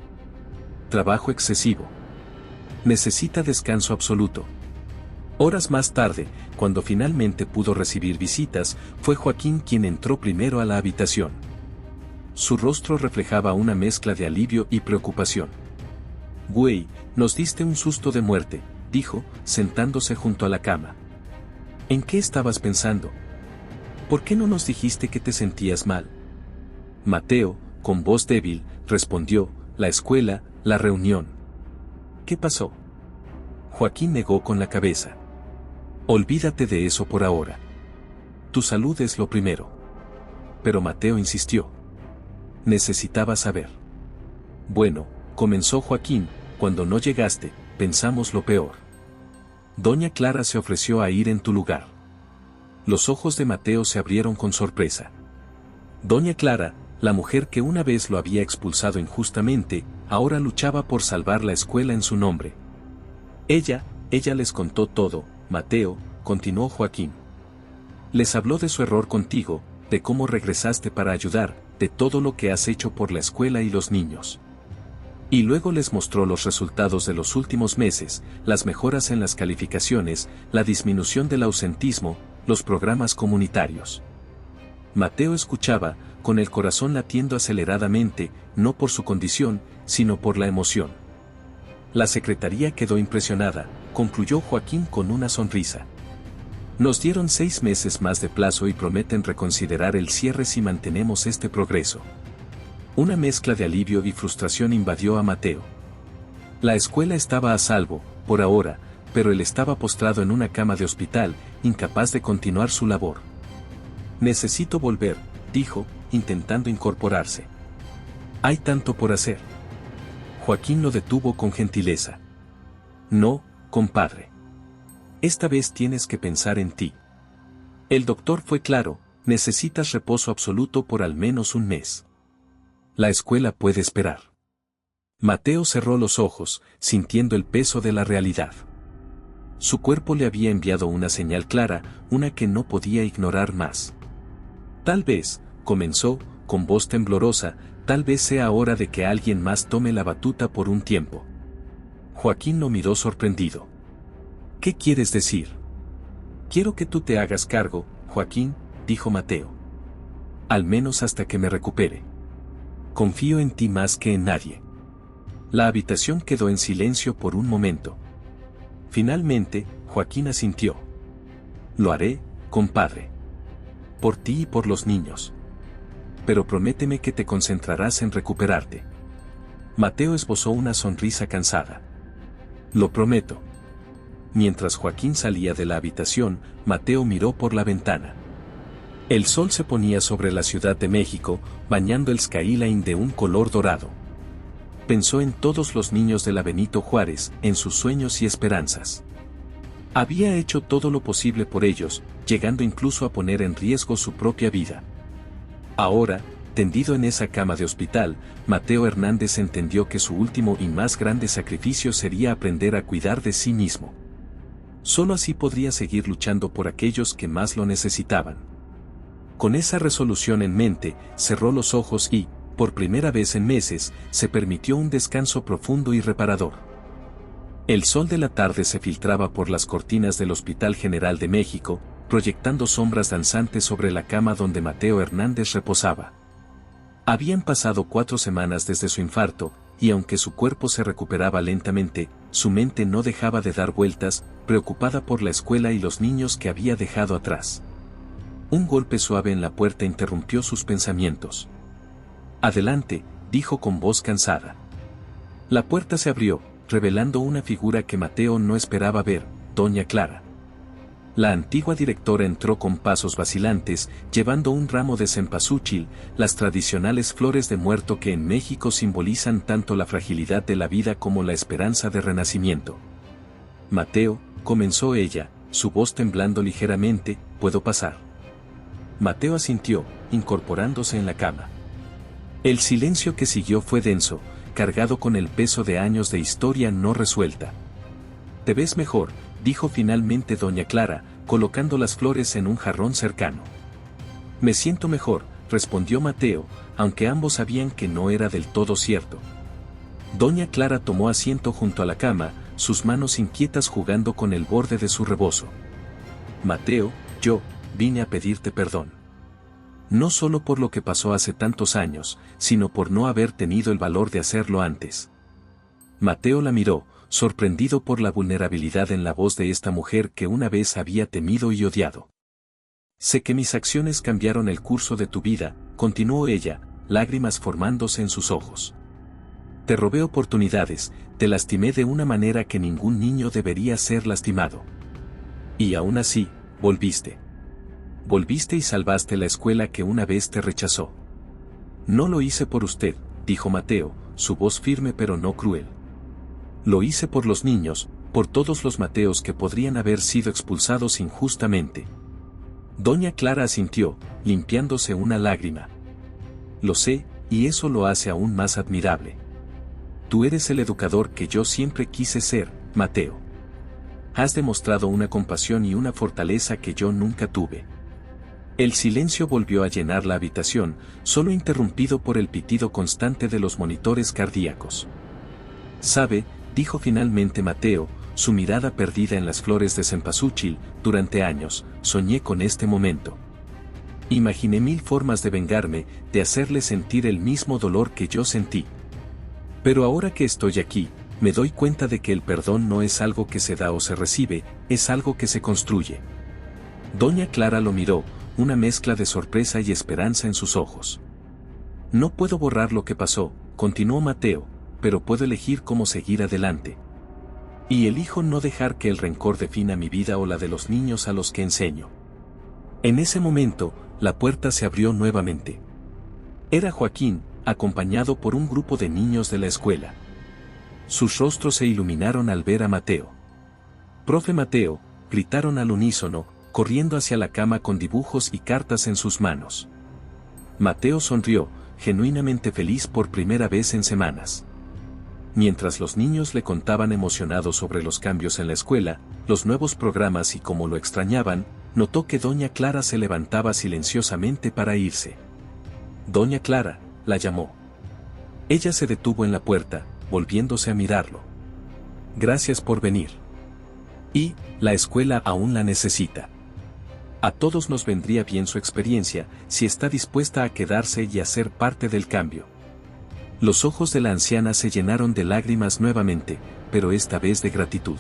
Trabajo excesivo. Necesita descanso absoluto. Horas más tarde, cuando finalmente pudo recibir visitas, fue Joaquín quien entró primero a la habitación. Su rostro reflejaba una mezcla de alivio y preocupación. «Güey, nos diste un susto de muerte», dijo, sentándose junto a la cama. «¿En qué estabas pensando? ¿Por qué no nos dijiste que te sentías mal?» Mateo, con voz débil, respondió: «La escuela, la reunión». «¿Qué pasó?» Joaquín negó con la cabeza. «Olvídate de eso por ahora. Tu salud es lo primero». Pero Mateo insistió. Necesitaba saber. «Bueno», comenzó Joaquín, «cuando no llegaste, pensamos lo peor. Doña Clara se ofreció a ir en tu lugar». Los ojos de Mateo se abrieron con sorpresa. Doña Clara, la mujer que una vez lo había expulsado injustamente, ahora luchaba por salvar la escuela en su nombre. Ella les contó todo, Mateo, continuó Joaquín. Les habló de su error contigo, de cómo regresaste para ayudar, de todo lo que has hecho por la escuela y los niños. Y luego les mostró los resultados de los últimos meses, las mejoras en las calificaciones, la disminución del ausentismo, los programas comunitarios. Mateo escuchaba, con el corazón latiendo aceleradamente, no por su condición, sino por la emoción. La secretaría quedó impresionada, concluyó Joaquín con una sonrisa. Nos dieron 6 meses más de plazo y prometen reconsiderar el cierre si mantenemos este progreso. Una mezcla de alivio y frustración invadió a Mateo. La escuela estaba a salvo, por ahora, pero él estaba postrado en una cama de hospital, incapaz de continuar su labor. Necesito volver, dijo, intentando incorporarse. Hay tanto por hacer. Joaquín lo detuvo con gentileza. No, compadre. Esta vez tienes que pensar en ti. El doctor fue claro, necesitas reposo absoluto por al menos un mes. La escuela puede esperar. Mateo cerró los ojos, sintiendo el peso de la realidad. Su cuerpo le había enviado una señal clara, una que no podía ignorar más. Tal vez, comenzó, con voz temblorosa, tal vez sea hora de que alguien más tome la batuta por un tiempo. Joaquín lo miró sorprendido. ¿Qué quieres decir? Quiero que tú te hagas cargo, Joaquín, dijo Mateo. Al menos hasta que me recupere. Confío en ti más que en nadie. La habitación quedó en silencio por un momento. Finalmente, Joaquín asintió. Lo haré, compadre. Por ti y por los niños. Pero prométeme que te concentrarás en recuperarte. Mateo esbozó una sonrisa cansada. Lo prometo. Mientras Joaquín salía de la habitación, Mateo miró por la ventana. El sol se ponía sobre la Ciudad de México, bañando el skyline de un color dorado. Pensó en todos los niños de la Benito Juárez, en sus sueños y esperanzas. Había hecho todo lo posible por ellos, llegando incluso a poner en riesgo su propia vida. Ahora, tendido en esa cama de hospital, Mateo Hernández entendió que su último y más grande sacrificio sería aprender a cuidar de sí mismo. Solo así podría seguir luchando por aquellos que más lo necesitaban. Con esa resolución en mente, cerró los ojos y, por primera vez en meses, se permitió un descanso profundo y reparador. El sol de la tarde se filtraba por las cortinas del Hospital General de México, proyectando sombras danzantes sobre la cama donde Mateo Hernández reposaba. Habían pasado 4 semanas desde su infarto, y aunque su cuerpo se recuperaba lentamente, su mente no dejaba de dar vueltas, preocupada por la escuela y los niños que había dejado atrás. Un golpe suave en la puerta interrumpió sus pensamientos. Adelante, dijo con voz cansada. La puerta se abrió, revelando una figura que Mateo no esperaba ver, Doña Clara. La antigua directora entró con pasos vacilantes, llevando un ramo de cempasúchil, las tradicionales flores de muerto que en México simbolizan tanto la fragilidad de la vida como la esperanza de renacimiento. Mateo, comenzó ella, su voz temblando ligeramente, ¿puedo pasar? Mateo asintió, incorporándose en la cama. El silencio que siguió fue denso, cargado con el peso de años de historia no resuelta. «Te ves mejor», dijo finalmente Doña Clara, colocando las flores en un jarrón cercano. «Me siento mejor», respondió Mateo, aunque ambos sabían que no era del todo cierto. Doña Clara tomó asiento junto a la cama, sus manos inquietas jugando con el borde de su rebozo. Mateo, yo vine a pedirte perdón. No solo por lo que pasó hace tantos años, sino por no haber tenido el valor de hacerlo antes. Mateo la miró, sorprendido por la vulnerabilidad en la voz de esta mujer que una vez había temido y odiado. Sé que mis acciones cambiaron el curso de tu vida, continuó ella, lágrimas formándose en sus ojos. Te robé oportunidades, te lastimé de una manera que ningún niño debería ser lastimado. Y aún así, volviste. Volviste y salvaste la escuela que una vez te rechazó. No lo hice por usted, dijo Mateo, su voz firme pero no cruel. Lo hice por los niños, por todos los Mateos que podrían haber sido expulsados injustamente. Doña Clara asintió, limpiándose una lágrima. Lo sé, y eso lo hace aún más admirable. Tú eres el educador que yo siempre quise ser, Mateo. Has demostrado una compasión y una fortaleza que yo nunca tuve. El silencio volvió a llenar la habitación, solo interrumpido por el pitido constante de los monitores cardíacos. Sabe, dijo finalmente Mateo, su mirada perdida en las flores de cempasúchil, durante años, soñé con este momento. Imaginé 1000 formas de vengarme, de hacerle sentir el mismo dolor que yo sentí. Pero ahora que estoy aquí, me doy cuenta de que el perdón no es algo que se da o se recibe, es algo que se construye. Doña Clara lo miró, una mezcla de sorpresa y esperanza en sus ojos. No puedo borrar lo que pasó, continuó Mateo, pero puedo elegir cómo seguir adelante. Y elijo no dejar que el rencor defina mi vida o la de los niños a los que enseño. En ese momento, la puerta se abrió nuevamente. Era Joaquín, acompañado por un grupo de niños de la escuela. Sus rostros se iluminaron al ver a Mateo. «Profe Mateo», gritaron al unísono, corriendo hacia la cama con dibujos y cartas en sus manos. Mateo sonrió, genuinamente feliz por primera vez en semanas. Mientras los niños le contaban emocionados sobre los cambios en la escuela, los nuevos programas y cómo lo extrañaban, notó que Doña Clara se levantaba silenciosamente para irse. Doña Clara, la llamó. Ella se detuvo en la puerta, volviéndose a mirarlo. Gracias por venir. Y, la escuela aún la necesita. A todos nos vendría bien su experiencia, si está dispuesta a quedarse y a ser parte del cambio. Los ojos de la anciana se llenaron de lágrimas nuevamente, pero esta vez de gratitud.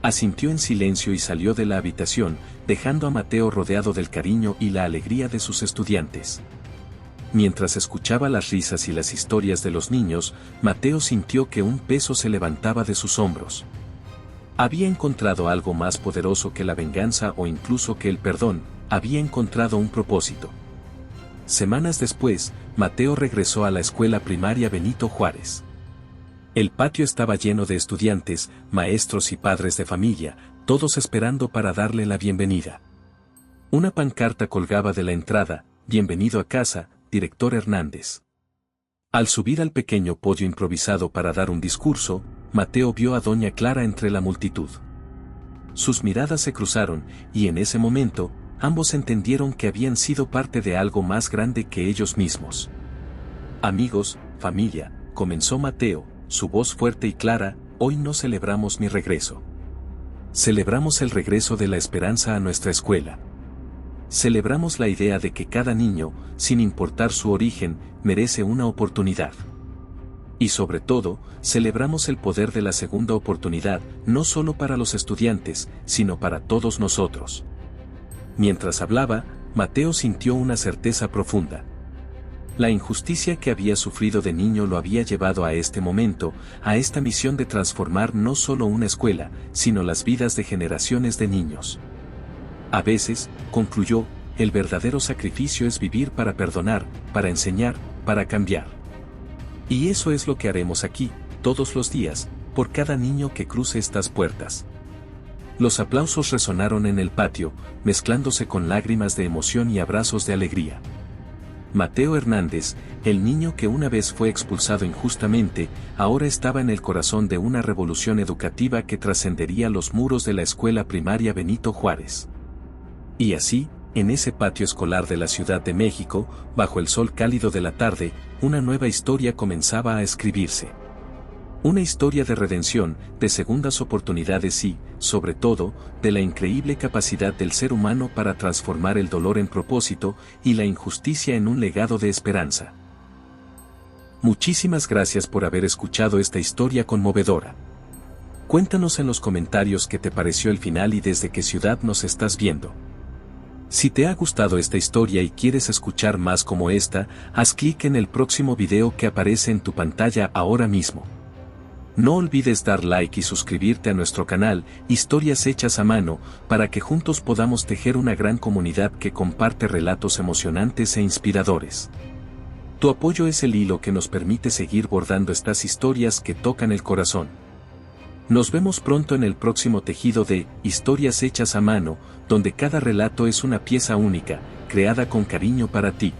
Asintió en silencio y salió de la habitación, dejando a Mateo rodeado del cariño y la alegría de sus estudiantes. Mientras escuchaba las risas y las historias de los niños, Mateo sintió que un peso se levantaba de sus hombros. Había encontrado algo más poderoso que la venganza o incluso que el perdón, había encontrado un propósito. Semanas después, Mateo regresó a la escuela primaria Benito Juárez. El patio estaba lleno de estudiantes, maestros y padres de familia, todos esperando para darle la bienvenida. Una pancarta colgaba de la entrada: «Bienvenido a casa, director Hernández». Al subir al pequeño podio improvisado para dar un discurso, Mateo vio a Doña Clara entre la multitud. Sus miradas se cruzaron, y en ese momento, ambos entendieron que habían sido parte de algo más grande que ellos mismos. «Amigos, familia», comenzó Mateo, su voz fuerte y clara, «hoy no celebramos mi regreso. Celebramos el regreso de la esperanza a nuestra escuela. Celebramos la idea de que cada niño, sin importar su origen, merece una oportunidad. Y sobre todo, celebramos el poder de la segunda oportunidad, no solo para los estudiantes, sino para todos nosotros». Mientras hablaba, Mateo sintió una certeza profunda. La injusticia que había sufrido de niño lo había llevado a este momento, a esta misión de transformar no solo una escuela, sino las vidas de generaciones de niños. A veces, concluyó, el verdadero sacrificio es vivir para perdonar, para enseñar, para cambiar. Y eso es lo que haremos aquí, todos los días, por cada niño que cruce estas puertas. Los aplausos resonaron en el patio, mezclándose con lágrimas de emoción y abrazos de alegría. Mateo Hernández, el niño que una vez fue expulsado injustamente, ahora estaba en el corazón de una revolución educativa que trascendería los muros de la escuela primaria Benito Juárez. Y así, en ese patio escolar de la Ciudad de México, bajo el sol cálido de la tarde, una nueva historia comenzaba a escribirse. Una historia de redención, de segundas oportunidades y, sobre todo, de la increíble capacidad del ser humano para transformar el dolor en propósito y la injusticia en un legado de esperanza. Muchísimas gracias por haber escuchado esta historia conmovedora. Cuéntanos en los comentarios qué te pareció el final y desde qué ciudad nos estás viendo. Si te ha gustado esta historia y quieres escuchar más como esta, haz clic en el próximo video que aparece en tu pantalla ahora mismo. No olvides dar like y suscribirte a nuestro canal, Historias Hechas a Mano, para que juntos podamos tejer una gran comunidad que comparte relatos emocionantes e inspiradores. Tu apoyo es el hilo que nos permite seguir bordando estas historias que tocan el corazón. Nos vemos pronto en el próximo tejido de Historias Hechas a Mano, donde cada relato es una pieza única, creada con cariño para ti.